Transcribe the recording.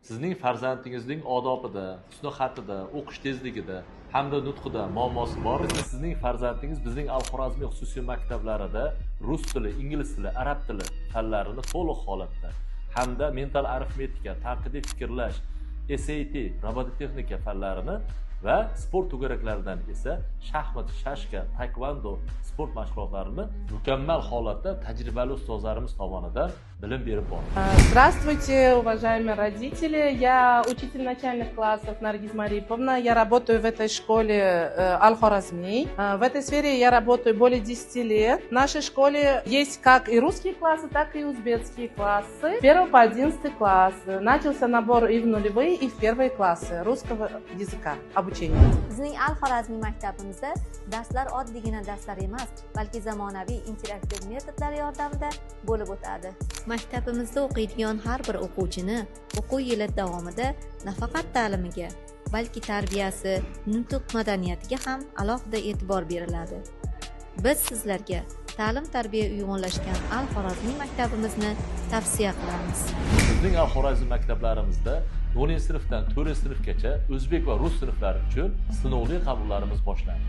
sizning farzandingizning odobida, husn xatida, o'qish tezligida hamda nutqida muammosi bor. Sizning farzandingiz bizning Al-Xorazmiy xususiy maktablarida rus tili, ingliz tili, arab tili fanlarini to'liq holatda hamda mental arifmetika, tanqidiy fikrlash, SAT, robototexnika fanlarini va sport to'garaklaridan esa shaxmat, shashka, taekvondo sport mashg'ulotlarini mukammal holatda tajribali ustozlarimiz tomonidan bilim berib boradi. Здравствуйте, уважаемые родители. Я учитель начальных классов Наргиз Мариповна. Я работаю в этой школе Аль-Хоразми. В этой сфере я работаю более 10 лет. В нашей школе есть как и русские классы, так и узбекские классы. С 1 по 11 класс. Начался набор и в нулевые, и в первые классы русского языка, обучения. Bizning Al-Xorazmiy maktabimizda darslar oddiygina darslar emas, balki zamonaviy interaktiv metodlar yordamida bo'lib o'tadi. Maktabimizda o'qiydigan har bir o'quvchini o'quv yili davomida nafaqat ta'limiga, balki tarbiyasi, nutq madaniyatiga ham alohida e'tibor beriladi. Biz sizlarga ta'lim-tarbiya uyg'unlashgan Al-Xorazmiy maktabimizni tavsiya qilamiz. Bizning Al-Xorazmiy maktablarimizda 10-sinfdan 4-sinfgacha o'zbek va rus sinflari uchun sinovli qabullarimiz boshlandi.